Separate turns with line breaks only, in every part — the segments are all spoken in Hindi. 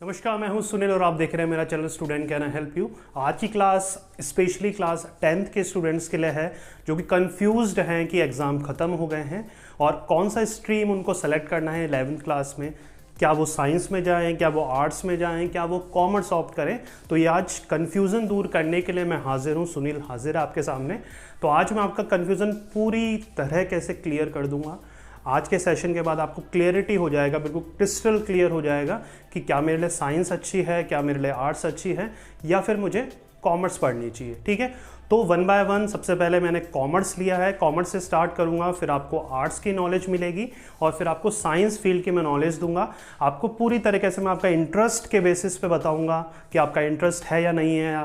नमस्कार, मैं हूं सुनील और आप देख रहे हैं मेरा channel student can I help you. आज की क्लास स्पेशली क्लास 10th के स्टूडेंट्स के लिए है जो कि कंफ्यूज्ड हैं कि एग्ज़ाम ख़त्म हो गए हैं और कौन सा स्ट्रीम उनको सेलेक्ट करना है 11th क्लास में। क्या वो साइंस में जाएं, क्या वो आर्ट्स में जाएं, क्या वो कॉमर्स ऑप्ट करें। तो ये आज कन्फ्यूज़न दूर करने के लिए मैं हाजिर हूँ, सुनील हाजिर है आपके सामने। तो आज मैं आपका कन्फ्यूज़न पूरी तरह कैसे क्लियर कर दूँगा। आज के सेशन के बाद आपको क्लियरिटी हो जाएगा, बिल्कुल क्रिस्टल क्लियर हो जाएगा कि क्या मेरे लिए साइंस अच्छी है, क्या मेरे लिए आर्ट्स अच्छी है, या फिर मुझे कॉमर्स पढ़नी चाहिए। ठीक है, तो वन बाय वन सबसे पहले मैंने कॉमर्स लिया है, कॉमर्स से स्टार्ट करूंगा, फिर आपको आर्ट्स की नॉलेज मिलेगी और फिर आपको साइंस फील्ड की मैं नॉलेज दूंगा। आपको पूरी तरीके से मैं आपका इंटरेस्ट के बेसिस पे बताऊंगा कि आपका इंटरेस्ट है या नहीं है,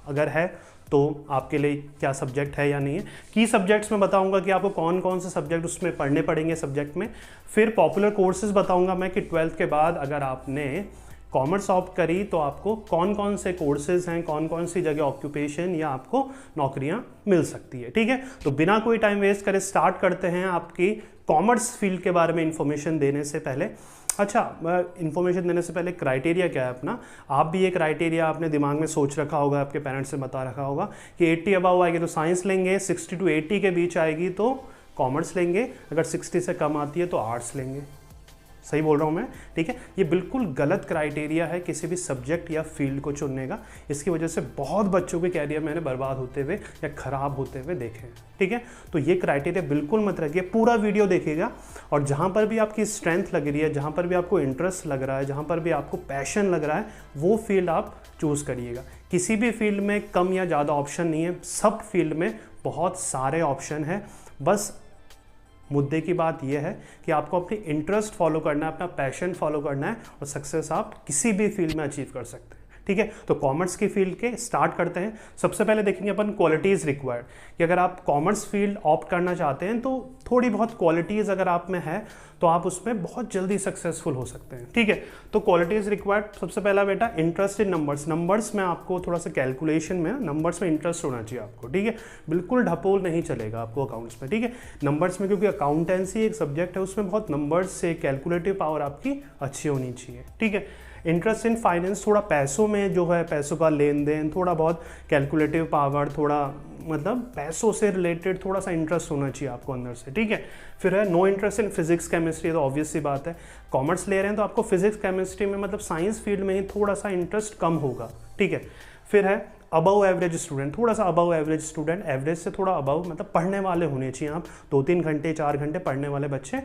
अगर है तो आपके लिए क्या सब्जेक्ट है या नहीं है। की सब्जेक्ट्स में बताऊंगा कि आपको कौन कौन से सब्जेक्ट उसमें पढ़ने पड़ेंगे सब्जेक्ट में। फिर पॉपुलर कोर्सेज बताऊंगा मैं कि 12th के बाद अगर आपने कॉमर्स ऑप्ट करी तो आपको कौन कौन से कोर्सेज हैं, कौन कौन सी जगह ऑक्यूपेशन या आपको नौकरियां मिल सकती है। ठीक है, तो बिना कोई टाइम वेस्ट करे स्टार्ट करते हैं आपकी कॉमर्स फील्ड के बारे में इंफॉर्मेशन देने से पहले। अच्छा, इन्फॉर्मेशन देने से पहले क्राइटेरिया क्या है अपना, आप भी ये क्राइटेरिया आपने दिमाग में सोच रखा होगा, आपके पेरेंट्स से बता रखा होगा कि 80 अबव आएगी तो साइंस लेंगे, 60 to 80 के बीच आएगी तो कॉमर्स लेंगे, अगर 60 से कम आती है तो आर्ट्स लेंगे। सही बोल रहा हूँ मैं? ठीक है, ये बिल्कुल गलत क्राइटेरिया है किसी भी सब्जेक्ट या फील्ड को चुनने का। इसकी वजह से बहुत बच्चों के कैरियर मैंने बर्बाद होते हुए या ख़राब होते हुए देखे हैं। ठीक है, तो ये क्राइटेरिया बिल्कुल मत रखिए, पूरा वीडियो देखिएगा और जहाँ पर भी आपकी स्ट्रेंथ लग रही है, जहाँ पर भी आपको इंटरेस्ट लग रहा है, जहाँ पर भी आपको पैशन लग रहा है, वो फील्ड आप चूज़ करिएगा। किसी भी फील्ड में कम या ज़्यादा ऑप्शन नहीं है, सब फील्ड में बहुत सारे ऑप्शन है। बस मुद्दे की बात यह है कि आपको अपनी इंटरेस्ट फॉलो करना है, अपना पैशन फॉलो करना है और सक्सेस आप किसी भी फील्ड में अचीव कर सकते हैं। ठीक है, तो कॉमर्स की फील्ड के स्टार्ट करते हैं। सबसे पहले देखेंगे अपन क्वालिटीज़ रिक्वायर्ड कि अगर आप कॉमर्स फील्ड ऑप्ट करना चाहते हैं तो थोड़ी बहुत क्वालिटीज़ अगर आप में है तो आप उसमें बहुत जल्दी सक्सेसफुल हो सकते हैं। ठीक है, तो क्वालिटीज़ रिक्वायर्ड, सबसे पहला बेटा इंटरेस्ट इन नंबर्स। नंबर्स में आपको थोड़ा सा कैलकुलेशन में, नंबर्स में इंटरेस्ट होना चाहिए आपको। ठीक है, बिल्कुल ढपोल नहीं चलेगा आपको अकाउंट्स में। ठीक है, नंबर्स में, क्योंकि अकाउंटेंसी एक सब्जेक्ट है, उसमें बहुत नंबर्स से कैलकुलेटिव पावर आपकी अच्छी होनी चाहिए। ठीक है, इंटरेस्ट इन फाइनेंस, थोड़ा पैसों में जो है, पैसों का लेन देन, थोड़ा बहुत कैलकुलेटिव पावर, थोड़ा मतलब पैसों से रिलेटेड थोड़ा सा इंटरेस्ट होना चाहिए आपको अंदर से। ठीक है, फिर है no interest in physics chemistry, तो ऑब्वियस सी बात है, कॉमर्स ले रहे हैं तो आपको फिजिक्स केमिस्ट्री में मतलब साइंस फील्ड में ही थोड़ा सा इंटरेस्ट कम होगा। ठीक है, फिर है अबव एवरेज स्टूडेंट, थोड़ा सा अबव एवरेज स्टूडेंट, एवरेज से थोड़ा अबव, मतलब पढ़ने वाले होने चाहिए आप, 2-3 घंटे 4 घंटे पढ़ने वाले बच्चे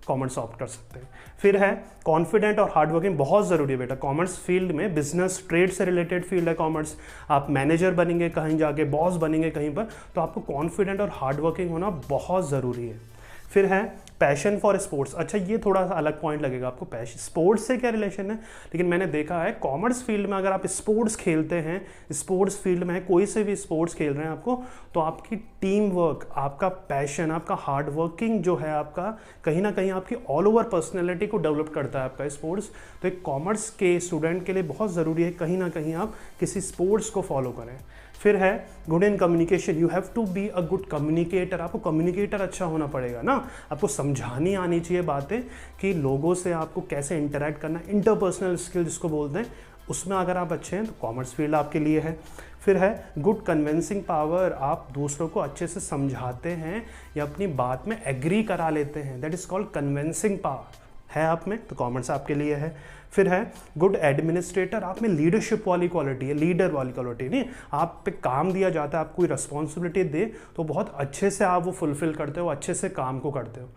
कॉमर्स ऑप्ट कर सकते हैं। फिर है कॉन्फिडेंट और हार्ड वर्किंग, बहुत ज़रूरी है बेटा कॉमर्स फील्ड में। बिजनेस ट्रेड से रिलेटेड फील्ड है कॉमर्स, आप मैनेजर बनेंगे कहीं जाके, बॉस बनेंगे कहीं पर, तो आपको कॉन्फिडेंट और हार्ड वर्किंग होना बहुत ज़रूरी है। फिर है पैशन फॉर स्पोर्ट्स। अच्छा, ये थोड़ा सा अलग पॉइंट लगेगा आपको, पैशन स्पोर्ट्स से क्या रिलेशन है, लेकिन मैंने देखा है कॉमर्स फील्ड में अगर आप स्पोर्ट्स खेलते हैं, स्पोर्ट्स फील्ड में कोई से भी स्पोर्ट्स खेल रहे हैं आपको, तो आपकी टीम वर्क, आपका पैशन, आपका हार्ड वर्किंग जो है आपका, कहीं ना कहीं आपकी ऑल ओवर पर्सनैलिटी को डेवलप करता है आपका स्पोर्ट्स। तो एक कॉमर्स के स्टूडेंट के लिए बहुत ज़रूरी है कहीं ना कहीं आप किसी स्पोर्ट्स को फॉलो करें। फिर है good in communication, you have to be a good communicator, आपको कम्युनिकेटर अच्छा होना पड़ेगा ना, आपको समझानी आनी चाहिए बातें कि लोगों से आपको कैसे इंटरेक्ट करना, इंटरपर्सनल स्किल जिसको बोलते हैं, उसमें अगर आप अच्छे हैं तो कॉमर्स फील्ड आपके लिए है। फिर है गुड कन्विंसिंग पावर, आप दूसरों को अच्छे से समझाते हैं या अपनी बात में एग्री करा लेते हैं, that is called convincing power है आप में, तो कॉमर्स आपके लिए है। फिर है गुड एडमिनिस्ट्रेटर, आप में लीडरशिप वाली क्वालिटी है, लीडर वाली क्वालिटी नहीं, आप पे काम दिया जाता है, आप कोई रिस्पॉन्सिबिलिटी दे तो बहुत अच्छे से आप वो फुलफिल करते हो, अच्छे से काम को करते हो,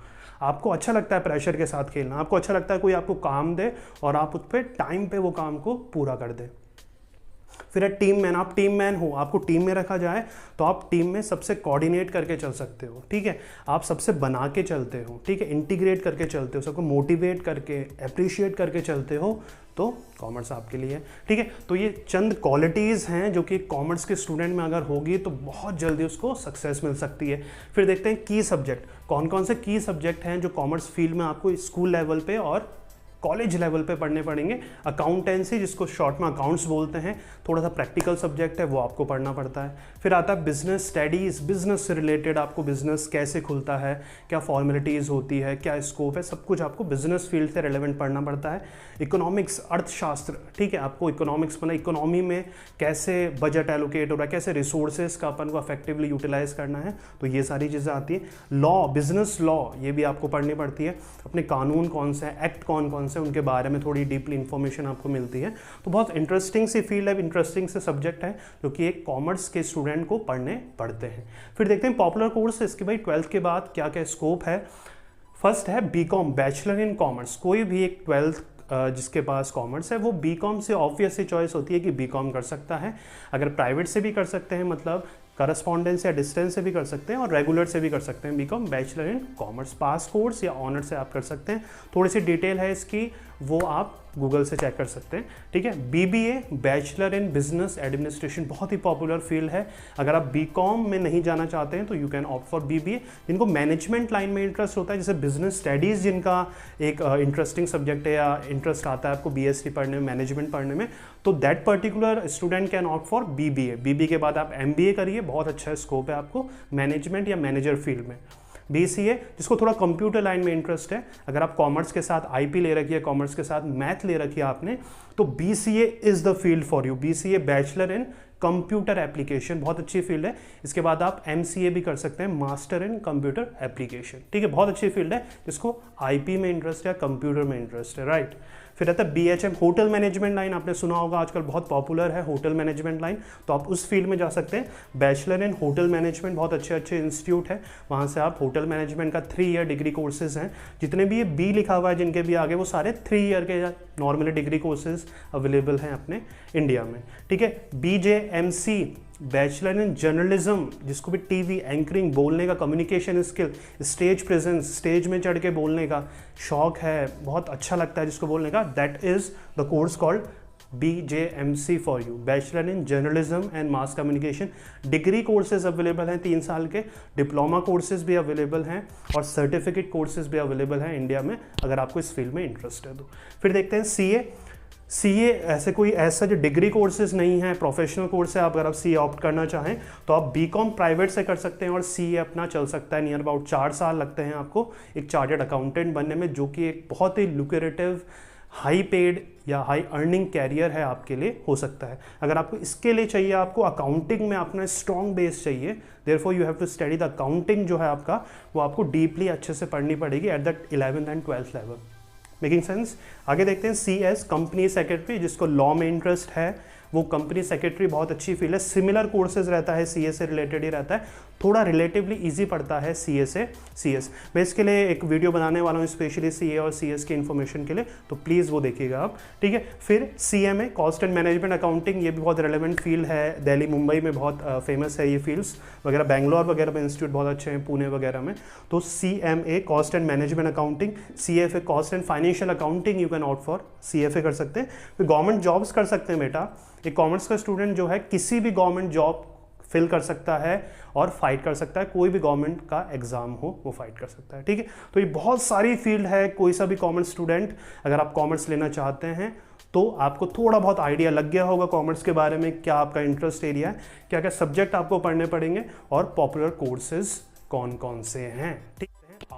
आपको अच्छा लगता है प्रेशर के साथ खेलना, आपको अच्छा लगता है कोई आपको काम दे और आप उस पर टाइम पे वो काम को पूरा कर दे। फिर है टीम मैन, आप टीम मैन हो, आपको टीम में रखा जाए तो आप टीम में सबसे कोऑर्डिनेट करके चल सकते हो। ठीक है, आप सबसे बना के चलते हो, ठीक है, इंटीग्रेट करके चलते हो, सबको मोटिवेट करके, अप्रिशिएट करके चलते हो, तो कॉमर्स आपके लिए है। ठीक है, तो ये चंद क्वालिटीज़ हैं जो कि कॉमर्स के स्टूडेंट में अगर होगी तो बहुत जल्दी उसको सक्सेस मिल सकती है। फिर देखते हैं की सब्जेक्ट, कौन कौन से की सब्जेक्ट हैं जो कॉमर्स फील्ड में आपको स्कूल लेवल पे और कॉलेज लेवल पे पढ़ने पड़ेंगे। अकाउंटेंसी, जिसको शॉर्ट में अकाउंट्स बोलते हैं, थोड़ा सा प्रैक्टिकल सब्जेक्ट है, वो आपको पढ़ना पड़ता है। फिर आता है बिजनेस स्टडीज़, बिजनेस से रिलेटेड आपको बिजनेस कैसे खुलता है, क्या फॉर्मेलिटीज़ होती है, क्या स्कोप है, सब कुछ आपको बिजनेस फील्ड से रिलेवेंट पढ़ना पड़ता है। इकोनॉमिक्स, अर्थशास्त्र, ठीक है, आपको इकोनॉमिक्स मतलब इकोनॉमी में कैसे बजट एलोकेट हो रहा है, कैसे रिसोर्सेज का अपन को इफेक्टिवली यूटिलाइज करना है, तो ये सारी चीज़ें आती है। लॉ, बिजनेस लॉ, ये भी आपको पढ़नी पड़ती है। अपने कानून कौन से हैं, एक्ट कौन कौन से, उनके बारे में थोड़ी डीपली इंफॉर्मेशन आपको मिलती है। तो बहुत इंटरेस्टिंग सी फील्ड है, इंटरेस्टिंग से सब्जेक्ट है, जो कि एक कॉमर्स के स्टूडेंट को पढ़ने पड़ते हैं। फिर देखते हैं पॉपुलर कोर्स इसके भाई 12th के बाद क्या क्या स्कोप है। फर्स्ट है बीकॉम, बैचलर इन कॉमर्स। कोई भी एक 12th जिसके पास कॉमर्स है वो बीकॉम से ऑब्वियस सी चॉइस होती है कि बीकॉम कर सकता है। अगर प्राइवेट से भी कर सकते हैं, मतलब करस्पॉन्डेंस या डिस्टेंस से भी कर सकते हैं, और रेगुलर से भी कर सकते हैं B Com, bachelor in commerce. Pass course या ऑनर से आप कर सकते हैं। थोड़ी सी डिटेल है इसकी, वो आप गूगल से चेक कर सकते हैं, ठीक है। BBA, bachelor in business administration, बहुत ही पॉपुलर फील्ड है। अगर आप बीकॉम में नहीं जाना चाहते हैं तो you can opt for BBA. जिनको मैनेजमेंट लाइन में इंटरेस्ट होता है, जैसे बिजनेस स्टडीज़ जिनका एक इंटरेस्टिंग सब्जेक्ट है या इंटरेस्ट आता है आपको बीएससी पढ़ने में, मैनेजमेंट पढ़ने में, तो that particular student can opt for BBA. BBA के बाद आप एमबीए करिए, बहुत अच्छा स्कोप है आपको मैनेजमेंट या मैनेजर फील्ड में। बीसीए, जिसको थोड़ा कंप्यूटर लाइन में इंटरेस्ट है, अगर आप कॉमर्स के साथ आईपी ले रखी है, कॉमर्स के साथ मैथ ले रखी है आपने, तो BCA is the field for you. BCA, bachelor in computer application, बहुत अच्छी फील्ड है। इसके बाद आप एमसीए भी कर सकते हैं, मास्टर इन कंप्यूटर एप्लीकेशन, ठीक है, बहुत अच्छी फील्ड है जिसको आईपी में इंटरेस्ट है, कंप्यूटर में इंटरेस्ट है, राइट। फिर आता है बीएचएम, होटल मैनेजमेंट लाइन, आपने सुना होगा आजकल बहुत पॉपुलर है होटल मैनेजमेंट लाइन, तो आप उस फील्ड में जा सकते हैं। बैचलर इन होटल मैनेजमेंट, बहुत अच्छे अच्छे इंस्टीट्यूट है, वहाँ से आप होटल मैनेजमेंट का 3 ईयर डिग्री कोर्सेज हैं। जितने भी ये बी लिखा हुआ है जिनके भी आगे, वो सारे 3 ईयर के नॉर्मली डिग्री कोर्सेज अवेलेबल हैं अपने इंडिया में, ठीक है। बीजेएमसी, बैचलर इन जर्नलिज्म, जिसको भी टीवी एंकरिंग, बोलने का communication skill, stage presence, stage में चढ़ के बोलने का शौक है, बहुत अच्छा लगता है जिसको बोलने का, that is the course called BJMC for you, bachelor in journalism and mass communication. Degree courses available हैं 3 साल के, डिप्लोमा कोर्सेज भी अवेलेबल हैं, और सर्टिफिकेट कोर्सेज भी अवेलेबल हैं इंडिया में, अगर आपको इस फील्ड में इंटरेस्ट है तो। फिर देखते हैं सीए, ऐसे कोई ऐसा जो डिग्री कोर्सेज नहीं है, प्रोफेशनल कोर्स है। अगर आप सीए ऑप्ट करना चाहें तो आप बीकॉम प्राइवेट से कर सकते हैं, और सीए अपना चल सकता है, नियर अबाउट 4 साल लगते हैं आपको एक चार्टर्ड अकाउंटेंट बनने में, जो कि एक बहुत ही लुक्रेटिव, हाई पेड या हाई अर्निंग कैरियर है आपके लिए, हो सकता है। अगर आपको इसके लिए चाहिए, आपको अकाउंटिंग में अपना स्ट्रॉन्ग बेस चाहिए, therefore you have to study the accounting जो है आपका, वो आपको डीपली अच्छे से पढ़नी पड़ेगी at the 11th and 12th level. Making sense. आगे देखते हैं CS, कंपनी सेक्रेटरी, जिसको लॉ में इंटरेस्ट है, वो कंपनी सेक्रेटरी बहुत अच्छी फील्ड है। सिमिलर कोर्सेज रहता है, CA से रिलेटेड ही रहता है, थोड़ा रिलेटिवली इजी पड़ता है CA से CS। मैं इसके लिए एक वीडियो बनाने वाला हूँ स्पेशली CA और CS की इन्फॉर्मेशन के लिए, तो प्लीज़ वो देखिएगा आप, ठीक है। फिर CMA, cost and management accounting, ये भी बहुत रेलेवेंट फील्ड है, दिल्ली मुंबई में बहुत फेमस है ये फील्ड्स वगैरह, बैंगलोर वगैरह में इंस्टीट्यूट बहुत अच्छे हैं, पुणे वगैरह में। तो CMA, cost and management accounting. CFA, cost and financial accounting, you can opt for CFA कर सकते हैं। फिर गवर्नमेंट जॉब्स कर सकते हैं बेटा, एक कॉमर्स का स्टूडेंट जो है किसी भी गवर्नमेंट जॉब फिल कर सकता है और फाइट कर सकता है, कोई भी गवर्नमेंट का एग्जाम हो वो फाइट कर सकता है, ठीक है। तो ये बहुत सारी फील्ड है, कोई सा भी कॉमर्स स्टूडेंट अगर आप कॉमर्स लेना चाहते हैं तो आपको थोड़ा बहुत आइडिया लग गया होगा कॉमर्स के बारे में, क्या आपका इंटरेस्ट एरिया है, क्या क्या सब्जेक्ट आपको पढ़ने पड़ेंगे, और पॉपुलर कोर्सेज कौन कौन से हैं, ठीक है।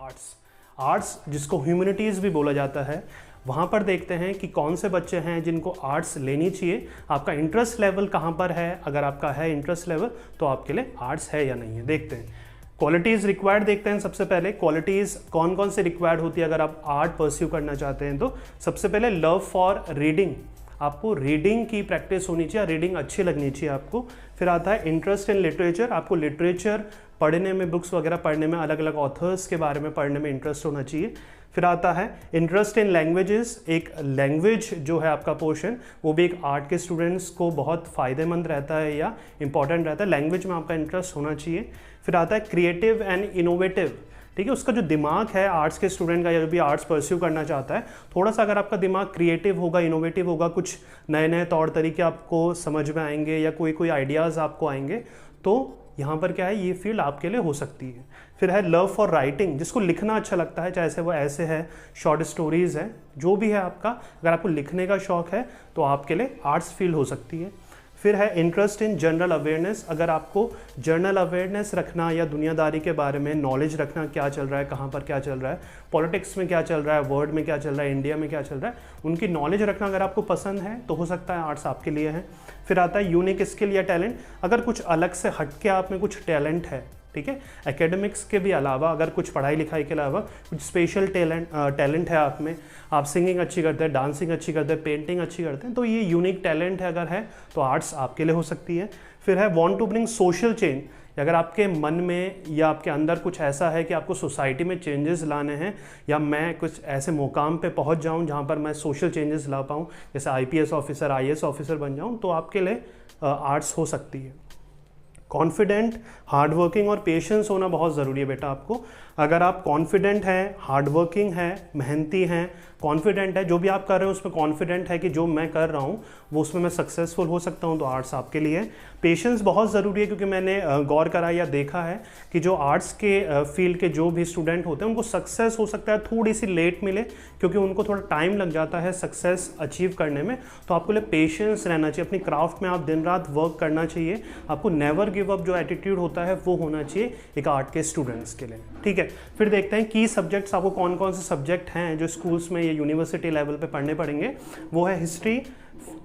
आर्ट्स जिसको ह्यूमैनिटीज भी बोला जाता है, वहाँ पर देखते हैं कि कौन से बच्चे हैं जिनको आर्ट्स लेनी चाहिए, आपका इंटरेस्ट लेवल कहाँ पर है। अगर आपका है इंटरेस्ट लेवल तो आपके लिए आर्ट्स है या नहीं है, देखते हैं। क्वालिटीज़ रिक्वायर्ड देखते हैं। सबसे पहले क्वालिटीज़ कौन कौन से रिक्वायर्ड होती है अगर आप आर्ट परस्यू करना चाहते हैं तो सबसे पहले लव फॉर रीडिंग, आपको रीडिंग की प्रैक्टिस होनी चाहिए, रीडिंग अच्छी लगनी चाहिए आपको। फिर आता है इंटरेस्ट इन लिटरेचर, आपको लिटरेचर पढ़ने में, बुक्स वगैरह पढ़ने में, अलग अलग ऑथर्स के बारे में पढ़ने में इंटरेस्ट होना चाहिए। फिर आता है इंटरेस्ट इन लैंग्वेजेस, एक लैंग्वेज जो है आपका पोर्शन, वो भी एक आर्ट के स्टूडेंट्स को बहुत फ़ायदेमंद रहता है या इंपॉर्टेंट रहता है, लैंग्वेज में आपका इंटरेस्ट होना चाहिए। फिर आता है क्रिएटिव एंड इनोवेटिव, ठीक है, उसका जो दिमाग है आर्ट्स के स्टूडेंट का या जो भी आर्ट्स परस्यू करना चाहता है, थोड़ा सा अगर आपका दिमाग क्रिएटिव होगा, इनोवेटिव होगा, कुछ नए नए तौर तरीके आपको समझ में आएंगे या कोई आइडियाज़ आपको आएंगे, तो यहाँ पर क्या है, ये फील्ड आपके लिए हो सकती है। फिर है लव फॉर राइटिंग, जिसको लिखना अच्छा लगता है, चाहे से वो ऐसे है, शॉर्ट स्टोरीज है, जो भी है आपका, अगर आपको लिखने का शौक है तो आपके लिए आर्ट्स फील्ड हो सकती है। फिर है इंटरेस्ट इन जनरल अवेयरनेस, अगर आपको जनरल अवेयरनेस रखना या दुनियादारी के बारे में नॉलेज रखना, क्या चल रहा है, कहाँ पर क्या चल रहा है, पॉलिटिक्स में क्या चल रहा है, वर्ल्ड में क्या चल रहा है, इंडिया में क्या चल रहा है, उनकी नॉलेज रखना अगर आपको पसंद है तो हो सकता है आर्ट्स आपके लिए है। फिर आता है यूनिक स्किल या टैलेंट, अगर कुछ अलग से हट के आप में कुछ टैलेंट है, ठीक है, एकेडमिक्स के भी अलावा अगर कुछ पढ़ाई लिखाई के अलावा कुछ स्पेशल टैलेंट है आप में, आप सिंगिंग अच्छी करते हैं, डांसिंग अच्छी करते हैं, पेंटिंग अच्छी करते हैं, तो ये यूनिक टैलेंट है अगर है तो आर्ट्स आपके लिए हो सकती है। फिर है want to bring social change, अगर आपके मन में या आपके अंदर कुछ ऐसा है कि आपको सोसाइटी में चेंजेस लाने हैं, या मैं कुछ ऐसे मुकाम पे पहुंच जाऊं जहां पर मैं सोशल चेंजेस ला पाऊं, जैसे आईपीएस ऑफिसर, आईएएस ऑफिसर बन जाऊं, तो आपके लिए आर्ट्स हो सकती है। कॉन्फिडेंट, हार्डवर्किंग और पेशेंस होना बहुत ज़रूरी है बेटा आपको। अगर आप कॉन्फिडेंट हैं, हार्डवर्किंग है, मेहनती हैं, कॉन्फिडेंट है, जो भी आप कर रहे हो उसमें कॉन्फिडेंट है कि जो मैं कर रहा हूँ वो उसमें मैं सक्सेसफुल हो सकता हूँ, तो आर्ट्स आपके लिए। पेशेंस बहुत ज़रूरी है, क्योंकि मैंने गौर करा या देखा है कि जो आर्ट्स के फील्ड के जो भी स्टूडेंट होते हैं उनको सक्सेस हो सकता है थोड़ी सी लेट मिले, क्योंकि उनको थोड़ा टाइम लग जाता है सक्सेस अचीव करने में। तो आपको लिए पेशेंस रहना चाहिए, अपनी क्राफ्ट में आप दिन रात वर्क करना चाहिए, आपको नेवर गिव अप जो एटीट्यूड होता है वो होना चाहिए एक आर्ट के स्टूडेंट्स के लिए, ठीक है। फिर देखते हैं की सब्जेक्ट्स, आपको कौन कौन से सब्जेक्ट हैं जो स्कूल्स में या यूनिवर्सिटी लेवल पे पढ़ने पड़ेंगे। वो है history,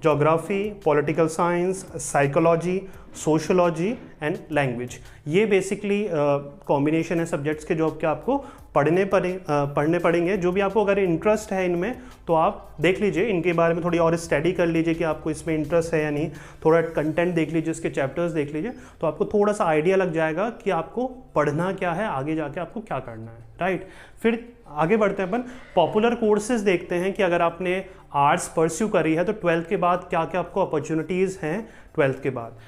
geography, political science, psychology, sociology and language. ये बेसिकली कॉम्बिनेशन है सब्जेक्ट्स के जो आपको पढ़ने पड़ेंगे। जो भी आपको अगर इंटरेस्ट है इनमें तो आप देख लीजिए, इनके बारे में थोड़ी और स्टडी कर लीजिए कि आपको इसमें इंटरेस्ट है या नहीं, थोड़ा कंटेंट देख लीजिए, इसके चैप्टर्स देख लीजिए, तो आपको थोड़ा सा आइडिया लग जाएगा कि आपको पढ़ना क्या है, आगे जाके आपको क्या करना है, राइट। फिर आगे बढ़ते हैं अपन, पॉपुलर कोर्सेज देखते हैं कि अगर आपने आर्ट्स परस्यू करी है तो 12th के बाद क्या क्या आपको अपॉर्चुनिटीज़ हैं 12th के बाद।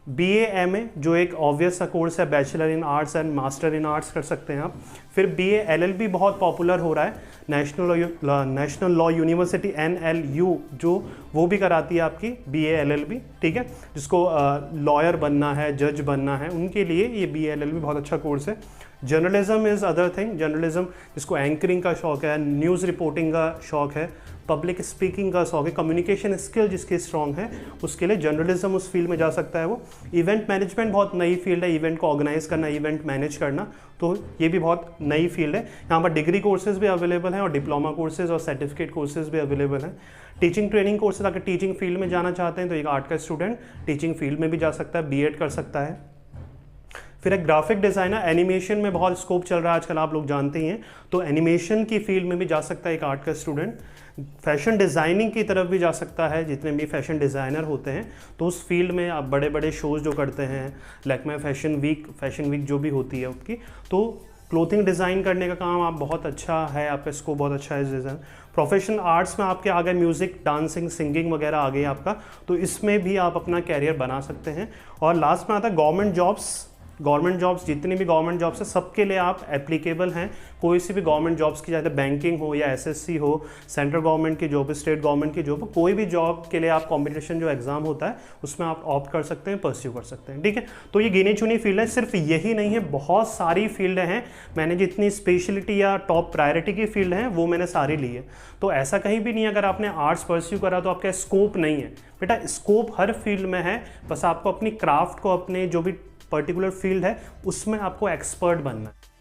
BA MA जो एक ऑब्वियस सा कोर्स है, bachelor in arts and master in arts कर सकते हैं आप। फिर BA LLB बहुत पॉपुलर हो रहा है, नेशनल लॉ यूनिवर्सिटी NLU जो वो भी कराती है आपकी BA LLB, ठीक है। जिसको लॉयर बनना है, जज बनना है, उनके लिए ये BA LLB बहुत अच्छा कोर्स है। Journalism is other thing, journalism जिसको एंकरिंग का शौक है, न्यूज़ रिपोर्टिंग का शौक है, पब्लिक स्पीकिंग का शौक है, कम्युनिकेशन स्किल जिसकी स्ट्रॉन्ग है, उसके लिए जर्नलिज्म उस फील्ड में जा सकता है वो। इवेंट मैनेजमेंट बहुत नई फील्ड है, इवेंट को ऑर्गेनाइज करना, इवेंट मैनेज करना, तो ये भी बहुत नई फील्ड है। यहाँ पर डिग्री कोर्सेज भी अवेलेबल हैं और डिप्लोमा कोर्सेज और सर्टिफिकेट कोर्सेज भी अवेलेबल हैं। टीचिंग ट्रेनिंग कोर्सेज, अगर टीचिंग फील्ड में जाना चाहते हैं तो एक आर्ट का स्टूडेंट टीचिंग फील्ड में भी जा सकता है, B.Ed कर सकता है। फिर एक ग्राफिक डिज़ाइनर, एनिमेशन में बहुत स्कोप चल रहा है आजकल, आप लोग जानते ही हैं, तो एनिमेशन की फील्ड में भी जा सकता है एक आर्ट का स्टूडेंट। फैशन डिज़ाइनिंग की तरफ भी जा सकता है, जितने भी फैशन डिज़ाइनर होते हैं तो उस फील्ड में आप बड़े बड़े शोज़ जो करते हैं, लैक्मे फैशन वीक जो भी होती है उसकी, तो क्लोथिंग डिज़ाइन करने का काम आप बहुत अच्छा है, आपका स्कोप बहुत अच्छा है डिज़ाइन। प्रोफेशनल आर्ट्स में आपके आ गए म्यूज़िक, डांसिंग, सिंगिंग वगैरह आ गई आपका, तो इसमें भी आप अपना कैरियर बना सकते हैं। और लास्ट में आता है गवर्नमेंट जॉब्स, जितनी भी गवर्नमेंट जॉब्स है सबके लिए आप एप्लीकेबल हैं। कोई सी भी गवर्नमेंट जॉब्स की, चाहे बैंकिंग हो या SSC हो, सेंट्रल गवर्नमेंट की जॉब, स्टेट गवर्नमेंट की जॉब, कोई भी जॉब के लिए आप कॉम्पिटिशन जो एग्जाम होता है उसमें आप ऑप्ट कर सकते हैं, परस्यू कर सकते हैं, ठीक है। तो ये गिनी चुनी फील्ड है, सिर्फ यही नहीं है, बहुत सारी फील्ड हैं। मैंने जितनी स्पेशलिटी या टॉप प्रायोरिटी की फील्ड हैं वो मैंने सारी ली है। तो ऐसा कहीं भी नहीं है अगर आपने आर्ट्स परस्यू करा तो आपका स्कोप नहीं है बेटा, स्कोप हर फील्ड में है, बस आपको अपनी क्राफ्ट को, अपने जो भी पर्टिकुलर फील्ड है उसमें आपको एक्सपर्ट बनना है।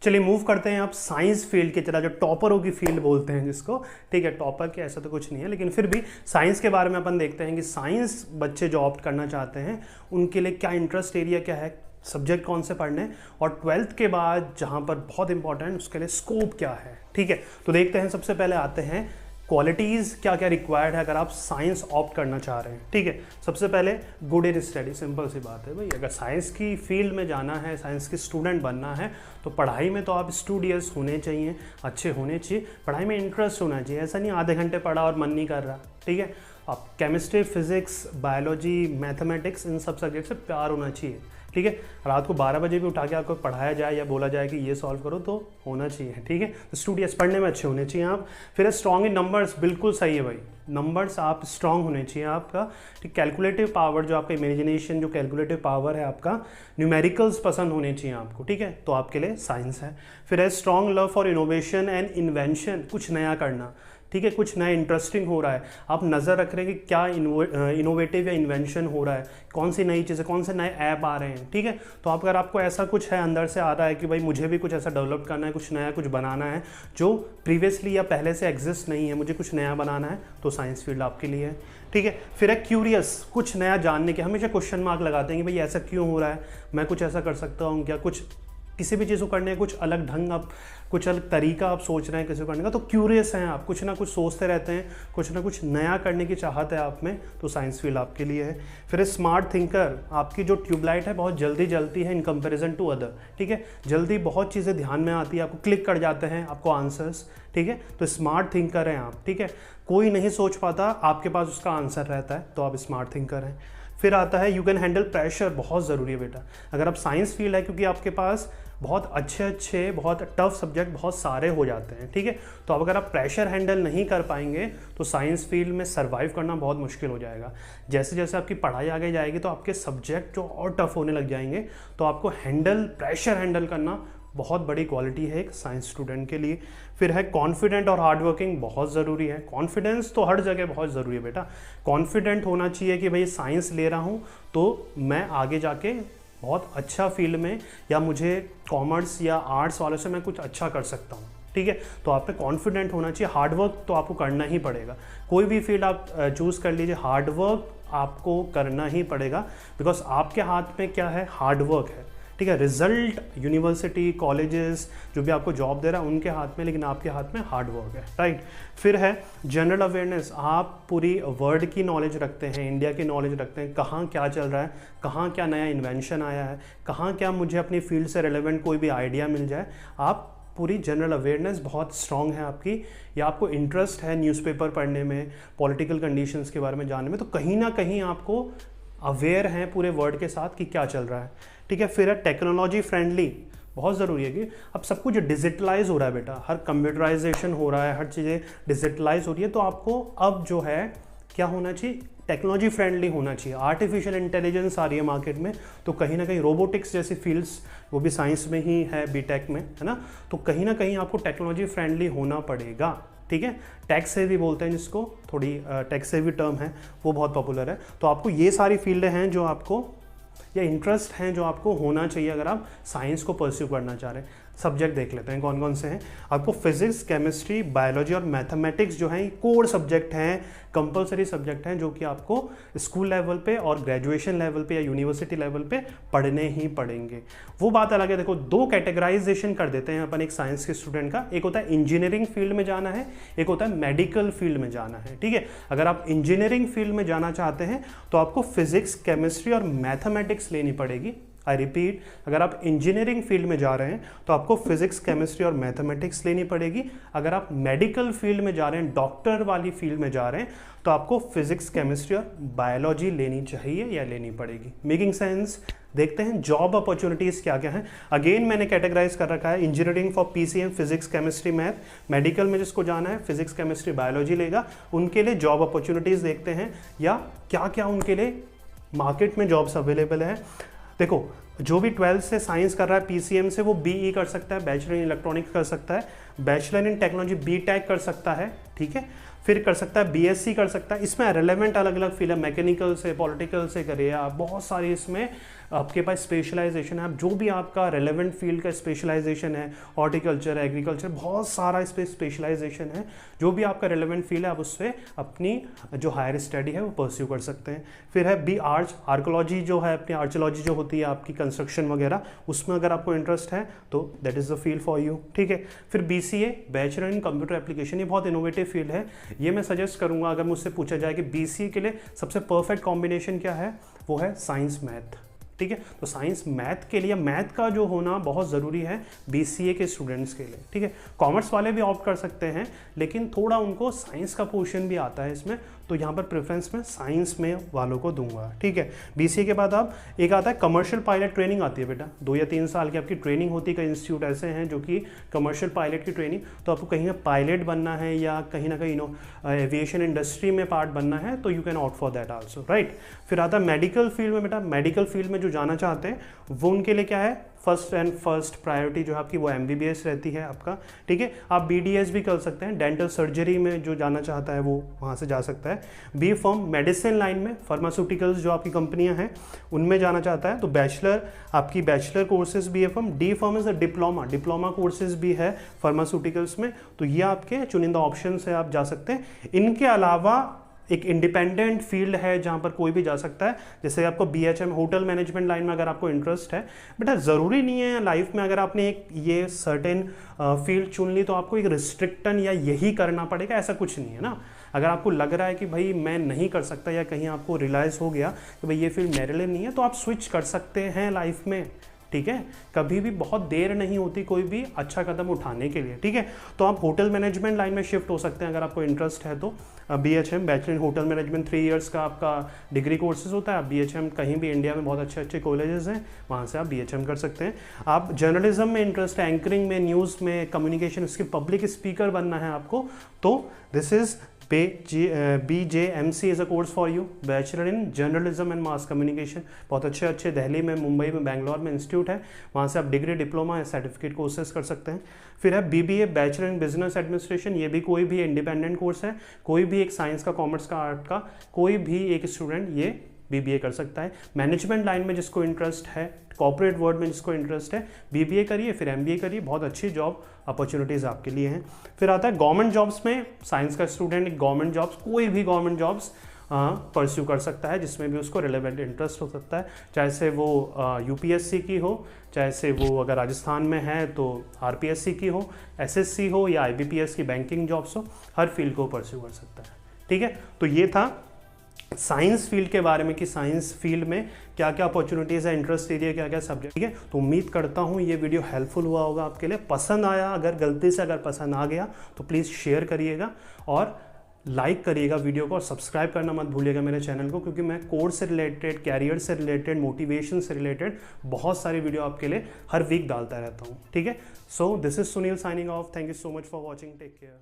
चलिए मूव करते हैं आप साइंस फील्ड की तरह, जो टॉपरों की फील्ड बोलते हैं जिसको, ठीक है। टॉपर के ऐसा तो कुछ नहीं है, लेकिन फिर भी साइंस के बारे में अपन देखते हैं कि साइंस बच्चे जो ऑप्ट करना चाहते हैं उनके लिए क्या इंटरेस्ट एरिया क्या है, सब्जेक्ट कौन से पढ़ने, और 12th के बाद जहाँ पर बहुत इंपॉर्टेंट उसके लिए स्कोप क्या है, ठीक है। तो देखते हैं, सबसे पहले आते हैं क्वालिटीज़ क्या क्या रिक्वायर्ड है अगर आप साइंस ऑप्ट करना चाह रहे हैं, ठीक है। सबसे पहले गुड इन स्टडी, सिंपल सी बात है भाई, अगर साइंस की फील्ड में जाना है, साइंस के स्टूडेंट बनना है तो पढ़ाई में तो आप स्टूडियस होने चाहिए, अच्छे होने चाहिए, पढ़ाई में इंटरेस्ट होना चाहिए। ऐसा नहीं आधे घंटे पढ़ा और मन नहीं कर रहा, ठीक है। आप केमिस्ट्री, फिजिक्स, बायोलॉजी, मैथमेटिक्स, इन सब सब्जेक्ट से प्यार होना चाहिए, ठीक है। रात को 12 बजे भी उठा के आपको पढ़ाया जाए या बोला जाए कि ये सॉल्व करो तो होना चाहिए, ठीक है। तो स्टूडियस, पढ़ने में अच्छे होने चाहिए आप। फिर स्ट्रॉन्ग इन नंबर्स, बिल्कुल सही है भाई, नंबर्स आप स्ट्रांग होने चाहिए आपका, ठीक, कैलकुलेटिव पावर जो आपका इमेजिनेशन, जो कैलकुलेटिव पावर है आपका, न्यूमेरिकल्स पसंद होने चाहिए आपको, ठीक है, तो आपके लिए साइंस है। फिर है strong love for innovation and invention, कुछ नया करना, ठीक है, कुछ नया इंटरेस्टिंग हो रहा है, आप नज़र रख रहे हैं कि क्या इनोवेटिव या इन्वेंशन हो रहा है, कौन सी नई चीज़ें, कौन से नए ऐप आ रहे हैं, ठीक है। तो आप अगर आपको ऐसा कुछ है अंदर से आ रहा है कि भाई मुझे भी कुछ ऐसा डेवलप करना है, कुछ नया कुछ बनाना है जो प्रीवियसली या पहले से एग्जिस्ट नहीं है, मुझे कुछ नया बनाना है, तो साइंस फील्ड आपके लिए है, ठीक है। फिर है क्यूरियस, कुछ नया जानने के, हमेशा क्वेश्चन मार्क लगाते हैं कि भाई ऐसा क्यों हो रहा है, मैं कुछ ऐसा कर सकता हूँ क्या, कुछ किसी भी चीज़ को करने कुछ अलग ढंग, आप कुछ अलग तरीका आप सोच रहे हैं किसी को करने का, तो क्यूरियस हैं आप, कुछ ना कुछ सोचते रहते हैं, कुछ ना कुछ नया करने की चाहत है आप में, तो साइंस फील्ड आपके लिए है। फिर स्मार्ट थिंकर, आपकी जो ट्यूबलाइट है बहुत जल्दी जलती है इन कंपैरिजन टू अदर, ठीक है, जल्दी बहुत चीज़ें ध्यान में आती है, आपको क्लिक कर जाते हैं आपको आंसर्स, ठीक है, तो स्मार्ट थिंकर हैं आप, ठीक है, कोई नहीं सोच पाता, आपके पास उसका आंसर रहता है, तो आप स्मार्ट थिंकर हैं। फिर आता है यू कैन हैंडल प्रेशर, बहुत ज़रूरी है बेटा, अगर आप साइंस फील्ड है, क्योंकि आपके पास बहुत अच्छे बहुत टफ सब्जेक्ट बहुत सारे हो जाते हैं, ठीक है, तो अब अगर आप प्रेशर हैंडल नहीं कर पाएंगे तो साइंस फील्ड में सर्वाइव करना बहुत मुश्किल हो जाएगा। जैसे जैसे आपकी पढ़ाई आगे जाएगी तो आपके सब्जेक्ट जो और टफ होने लग जाएंगे, तो आपको प्रेशर हैंडल करना बहुत बड़ी क्वालिटी है एक साइंस स्टूडेंट के लिए। फिर है कॉन्फिडेंट और हार्डवर्किंग, बहुत ज़रूरी है, कॉन्फिडेंस तो हर जगह बहुत ज़रूरी है बेटा, कॉन्फिडेंट होना चाहिए कि भाई साइंस ले रहा हूँ तो मैं आगे जाके बहुत अच्छा फील्ड में, या मुझे कॉमर्स या आर्ट्स वालों से मैं कुछ अच्छा कर सकता हूँ, ठीक है, तो आप पे कॉन्फिडेंट होना चाहिए। हार्डवर्क तो आपको करना ही पड़ेगा, कोई भी फील्ड आप चूज़ कर लीजिए, हार्डवर्क आपको करना ही पड़ेगा, बिकॉज आपके हाथ में क्या है, हार्डवर्क है, ठीक है। रिजल्ट यूनिवर्सिटी कॉलेजेस जो भी आपको जॉब दे रहा है उनके हाथ में, लेकिन आपके हाथ में हार्ड वर्क है, राइट। फिर है जनरल अवेयरनेस, आप पूरी वर्ल्ड की नॉलेज रखते हैं, इंडिया की नॉलेज रखते हैं, कहाँ क्या चल रहा है, कहाँ क्या नया इन्वेंशन आया है, कहाँ क्या मुझे अपनी फील्ड से रिलेवेंट कोई भी आइडिया मिल जाए, आप पूरी जनरल अवेयरनेस बहुत स्ट्रॉन्ग है आपकी, या आपको इंटरेस्ट है न्यूज़पेपर पढ़ने में, पॉलिटिकल कंडीशंस के बारे में जानने में, तो कहीं ना कहीं आपको अवेयर हैं पूरे वर्ल्ड के साथ कि क्या चल रहा है, ठीक है। फिर है टेक्नोलॉजी फ्रेंडली, बहुत ज़रूरी है कि अब सब कुछ डिजिटलाइज हो रहा है बेटा, हर कंप्यूटराइजेशन हो रहा है, हर चीज़ें डिजिटलाइज हो रही है, तो आपको अब जो है क्या होना चाहिए, टेक्नोलॉजी फ्रेंडली होना चाहिए। आर्टिफिशियल इंटेलिजेंस आ रही है मार्केट में, तो कहीं ना कहीं रोबोटिक्स जैसी फील्ड्स, वो भी साइंस में ही है, बीटेक में, है ना, तो कहीं ना कहीं आपको टेक्नोलॉजी फ्रेंडली होना पड़ेगा, ठीक है। टैक्स सेवी बोलते हैं जिसको, थोड़ी टैक्स सेवी टर्म है, वो बहुत पॉपुलर है, तो आपको ये सारी फील्डें हैं जो आपको, या इंटरेस्ट हैं जो आपको होना चाहिए अगर आप साइंस को परस्यू करना चाह रहे हैं। सब्जेक्ट देख लेते हैं कौन कौन से हैं। आपको फिजिक्स, केमिस्ट्री, बायोलॉजी और मैथमेटिक्स जो हैं कोर सब्जेक्ट हैं, कंपलसरी सब्जेक्ट हैं, जो कि आपको स्कूल लेवल पे और ग्रेजुएशन लेवल पे या यूनिवर्सिटी लेवल पे पढ़ने ही पड़ेंगे। वो बात अलग है, देखो दो कैटेगराइजेशन कर देते हैं अपन एक साइंस के स्टूडेंट का, एक होता है इंजीनियरिंग फील्ड में जाना है, एक होता है मेडिकल फील्ड में जाना है, ठीक है। अगर आप इंजीनियरिंग फील्ड में जाना चाहते हैं तो आपको फिजिक्स, केमिस्ट्री और मैथमेटिक्स लेनी पड़ेगी। आई रिपीट, अगर आप इंजीनियरिंग फील्ड में जा रहे हैं तो आपको फिजिक्स, केमिस्ट्री और मैथमेटिक्स लेनी पड़ेगी। अगर आप मेडिकल फील्ड में जा रहे हैं, डॉक्टर वाली फील्ड में जा रहे हैं, तो आपको फिजिक्स, केमिस्ट्री और बायोलॉजी लेनी चाहिए या लेनी पड़ेगी। Making sense? देखते हैं जॉब अपॉर्चुनिटीज़ क्या क्या हैं। अगेन मैंने कैटेगराइज कर रखा है, engineering for PCM, physics, chemistry, math. Medical में जिसको जाना है फिजिक्स, केमिस्ट्री, बायोलॉजी लेगा, उनके लिए जॉब अपॉर्चुनिटीज़ देखते हैं, या क्या क्या उनके लिए मार्केट में जॉब्स अवेलेबल हैं। देखो, जो भी 12th से साइंस कर रहा है पीसीएम से, वो बीई कर सकता है, बैचलर इन इलेक्ट्रॉनिक्स कर सकता है, बैचलर इन टेक्नोलॉजी बीटेक कर सकता है, ठीक है, फिर कर सकता है बीएससी कर सकता है। इसमें रेलेवेंट अलग अलग फील्ड है, मैकेनिकल से, पॉलिटिकल से करिए आप, बहुत सारी इसमें आपके पास स्पेशलाइजेशन है। आप जो भी आपका रेलेवेंट फील्ड का स्पेशलाइजेशन है, हॉर्टिकल्चर, एग्रीकल्चर, बहुत सारा इस पर स्पेशलाइजेशन है। जो भी आपका रेलेवेंट फील्ड है आप उससे अपनी जो हायर स्टडी है वो परस्यू कर सकते हैं। फिर है बी आर्कोलॉजी जो है, अपनी आर्चोलॉजी जो होती है आपकी कंस्ट्रक्शन वगैरह, उसमें अगर आपको इंटरेस्ट है तो that is the field for you, ठीक है। फिर BCA, bachelor in computer application, ये बहुत इनोवेटिव फील्ड है। ये मैं सजेस्ट करूंगा, अगर मुझसे पूछा जाए कि बीसीए के लिए सबसे परफेक्ट कॉम्बिनेशन क्या है, वो है साइंस मैथ, ठीक है। तो साइंस मैथ के लिए, मैथ का जो होना बहुत ज़रूरी है बीसीए के स्टूडेंट्स के लिए, ठीक है। कॉमर्स वाले भी ऑप्ट कर सकते हैं, लेकिन थोड़ा उनको साइंस का पोर्शन भी आता है इसमें, तो यहाँ पर प्रेफरेंस मैं साइंस में वालों को दूंगा, ठीक है। BCA के बाद आप एक आता है कमर्शियल पायलट ट्रेनिंग आती है बेटा, 2 या 3 साल की आपकी ट्रेनिंग होती है। कई इंस्टीट्यूट ऐसे हैं जो कि कमर्शियल पायलट की ट्रेनिंग, तो आपको कहीं पायलट बनना है या कहीं ना कहीं एविएशन इंडस्ट्री में पार्ट बनना है तो you can opt for that also, right. फिर आता है मेडिकल फील्ड में बेटा, मेडिकल फील्ड में जो जाना चाहते हैं वो उनके लिए क्या है, फर्स्ट प्रायोरिटी जो है आपकी वो MBBS रहती है आपका, ठीक है। आप BDS भी कर सकते हैं, डेंटल सर्जरी में जो जाना चाहता है वो वहाँ से जा सकता है। B Pharm मेडिसिन लाइन में, फार्मास्यूटिकल्स जो आपकी कंपनियां हैं उनमें जाना चाहता है तो आपकी bachelor courses B Pharm। D Pharm is a diploma courses भी है फार्मास्यूटिकल्स में, तो ये आपके चुनिंदा ऑप्शन है, आप जा सकते हैं। इनके अलावा एक इंडिपेंडेंट फील्ड है जहां पर कोई भी जा सकता है, जैसे आपको BHM होटल मैनेजमेंट लाइन में अगर आपको इंटरेस्ट है बेटा, ज़रूरी नहीं है लाइफ में अगर आपने एक ये सर्टेन फील्ड चुन ली तो आपको एक रिस्ट्रिक्टन या यही करना पड़ेगा, ऐसा कुछ नहीं है ना। अगर आपको लग रहा है कि भाई मैं नहीं कर सकता या कहीं आपको रियलाइज़ हो गया कि भाई ये फील्ड मेरे लिए नहीं है तो आप स्विच कर सकते हैं लाइफ में, ठीक है। कभी भी बहुत देर नहीं होती कोई भी अच्छा कदम उठाने के लिए, ठीक है। तो आप होटल मैनेजमेंट लाइन में शिफ्ट हो सकते हैं अगर आपको इंटरेस्ट है तो। BHM bachelor in hotel management 3 years का आपका डिग्री कोर्सेज होता है। BHM कहीं भी इंडिया में बहुत अच्छे कॉलेजेस हैं, वहाँ से आप BHM कर सकते हैं। आप जर्नलिज्म में इंटरेस्ट है, एंकरिंग में, न्यूज़ में, कम्युनिकेशन, इसके पब्लिक स्पीकर बनना है आपको, तो this is BJMC is a course for you, bachelor in journalism and mass communication. बहुत अच्छे दिल्ली में, मुंबई में, बेंगलोर में इंस्टीट्यूट है, वहाँ से आप डिग्री, डिप्लोमा या सर्टिफिकेट कोर्सेज कर सकते हैं। फिर है BBA bachelor in business administration, ये भी कोई भी इंडिपेंडेंट कोर्स है, कोई भी एक साइंस का, कॉमर्स का, आर्ट का कोई भी एक स्टूडेंट ये BBA कर सकता है। मैनेजमेंट लाइन में जिसको इंटरेस्ट है, कॉर्पोरेट वर्ल्ड में जिसको इंटरेस्ट है, BBA करिए, फिर MBA करिए, बहुत अच्छी जॉब अपॉर्चुनिटीज़ आपके लिए हैं। फिर आता है गवर्नमेंट जॉब्स में, साइंस का स्टूडेंट गवर्नमेंट जॉब्स, कोई भी गवर्नमेंट जॉब्स परस्यू कर सकता है जिसमें भी उसको रिलेवेंट इंटरेस्ट हो सकता है, चाहे से वो UPSC की हो, चाहे से वो अगर राजस्थान में है तो RPSC की हो, SSC हो या IBPS की बैंकिंग जॉब्स हो, हर फील्ड को परस्यू कर सकता है, ठीक है। तो ये था साइंस फील्ड के बारे में कि साइंस फील्ड में क्या क्या अपॉर्चुनिटीज़ है, इंटरेस्ट एरिया क्या क्या सब्जेक्ट, ठीक है। तो उम्मीद करता हूँ ये वीडियो हेल्पफुल हुआ होगा आपके लिए। पसंद आया, अगर गलती से अगर पसंद आ गया तो प्लीज़ शेयर करिएगा और लाइक करिएगा वीडियो को, और सब्सक्राइब करना मत भूलिएगा मेरे चैनल को, क्योंकि मैं कोर्स से रिलेटेड, कैरियर से रिलेटेड, मोटिवेशन से रिलेटेड बहुत सारी वीडियो आपके लिए हर वीक डालता रहता हूँ, ठीक है। So this is Sunil signing off, thank you so much for watching, take care.